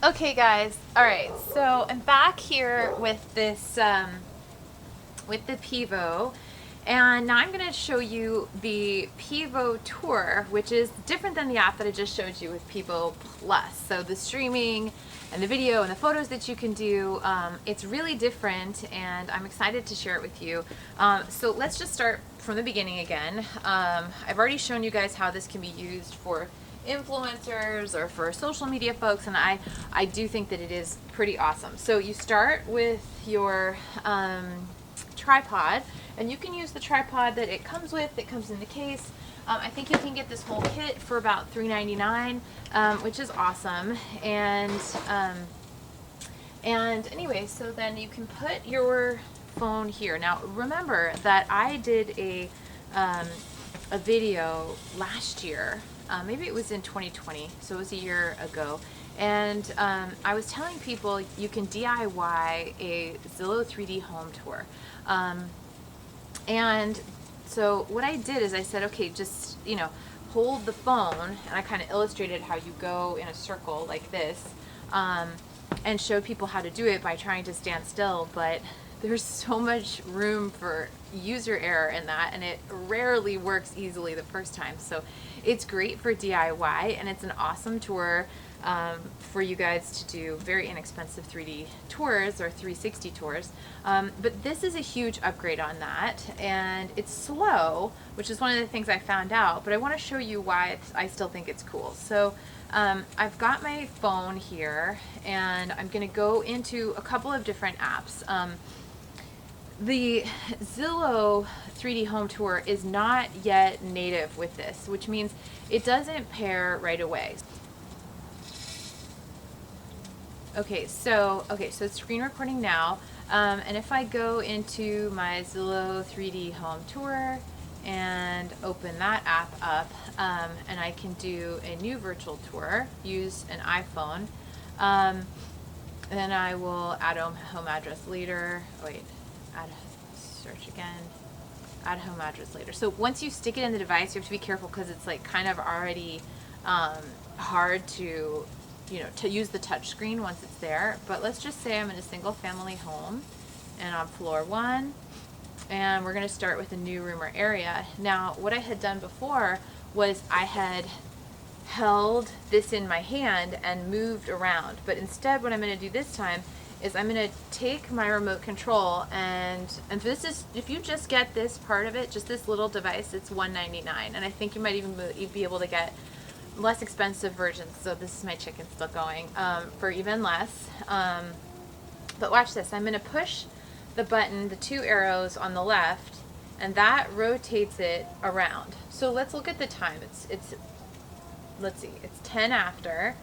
Okay guys, alright, so I'm back here with this, with the Pivo, and now I'm going to show you the Pivo Tour, which is different than the app that I just showed you with Pivo Plus. So the streaming and the video and the photos that you can do, it's really different, and I'm excited to share it with you. So let's just start from the beginning again. I've already shown you guys how this can be used for influencers or for social media folks, and I do think that it is pretty awesome. So you start with your tripod, and you can use the tripod that it comes with. It comes in the case. I think you can get this whole kit for about $3.99, which is awesome. And anyway, so then you can put your phone here. Now remember that I did a video last year, maybe it was in 2020, so it was a year ago, and I was telling people you can DIY a Zillow 3D home tour. And so what I did is I said, okay, just, hold the phone, and I kind of illustrated how you go in a circle like this, and showed people how to do it by trying to stand still, but there's so much room for user error in that, and it rarely works easily the first time. So it's great for DIY, and it's an awesome tour for you guys to do very inexpensive 3D tours or 360 tours. But this is a huge upgrade on that, and it's slow, which is one of the things I found out, but I want to show you why I still think it's cool. So I've got my phone here, and I'm going to go into a couple of different apps. The Zillow 3D Home Tour is not yet native with this, which means it doesn't pair right away. Okay, so it's screen recording now, and if I go into my Zillow 3D Home Tour and open that app up, and I can do a new virtual tour, use an iPhone, then I will add a home address later. Oh wait, add search again, add home address later. So once you stick it in the device, you have to be careful because it's like kind of already hard to to use the touch screen once it's there. But let's just say I'm in a single family home and on floor 1, and we're going to start with a new room or area. Now what I had done before was I had held this in my hand and moved around, but instead what I'm going to do this time is I'm going to take my remote control, and this is, if you just get this part of it, just this little device, it's $1.99, and I think you might even be able to get less expensive versions. So this is my chicken still going, for even less. But watch this. I'm going to push the button, the 2 arrows on the left, and that rotates it around. So let's look at the time. Let's see, it's 10 after,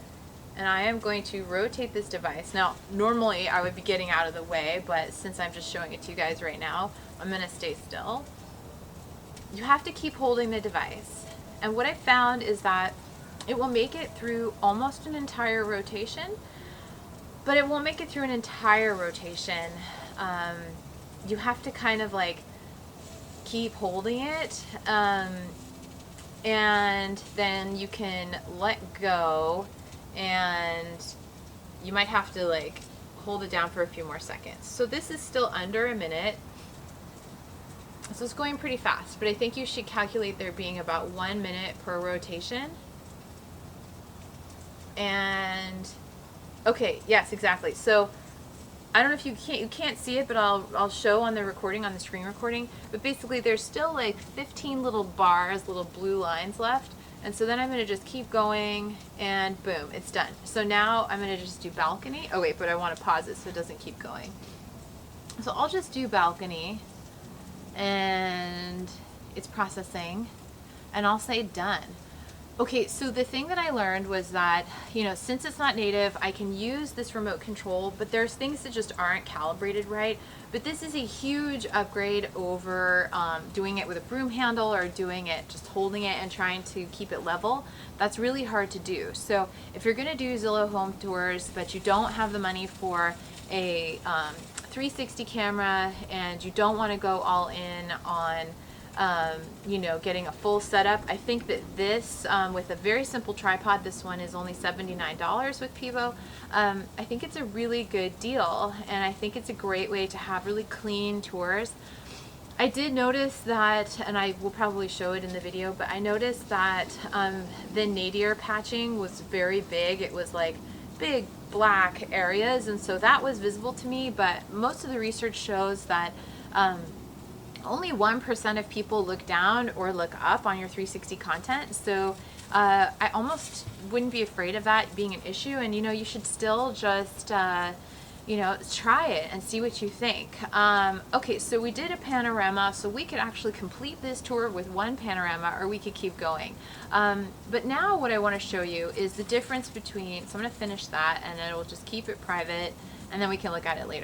and I am going to rotate this device. Now, normally I would be getting out of the way, but since I'm just showing it to you guys right now, I'm going to stay still. You have to keep holding the device. And what I found is that it will make it through almost an entire rotation, but it won't make it through an entire rotation. You have to kind of like keep holding it, and then you can let go, and you might have to like hold it down for a few more seconds. So this is still under a minute. So it's going pretty fast, but I think you should calculate there being about 1 minute per rotation. And okay, yes, exactly. So I don't know if you can't see it, but I'll show on the recording, on the screen recording, but basically there's still like 15 little bars, little blue lines left. And so then I'm going to just keep going, and boom, it's done. So now I'm going to just do balcony. Oh wait, but I want to pause it so it doesn't keep going. So I'll just do balcony, and it's processing, and I'll say done. Okay, so the thing that I learned was that, since it's not native, I can use this remote control, but there's things that just aren't calibrated right. But this is a huge upgrade over doing it with a broom handle, or doing it just holding it and trying to keep it level. That's really hard to do. So if you're going to do Zillow home tours, but you don't have the money for a 360 camera, and you don't want to go all in on you know, getting a full setup. I think that this, with a very simple tripod, this one is only $79 with Pivo. I think it's a really good deal, and I think it's a great way to have really clean tours. I did notice that, and I will probably show it in the video, but I noticed that the nadir patching was very big. It was like big black areas, and so that was visible to me, but most of the research shows that only 1% of people look down or look up on your 360 content. So I almost wouldn't be afraid of that being an issue, and you know, you should still just you know, try it and see what you think. Okay, so we did a panorama, so we could actually complete this tour with one panorama, or we could keep going. But now what I want to show you is the difference between, so I'm going to finish that and then we'll just keep it private and then we can look at it later.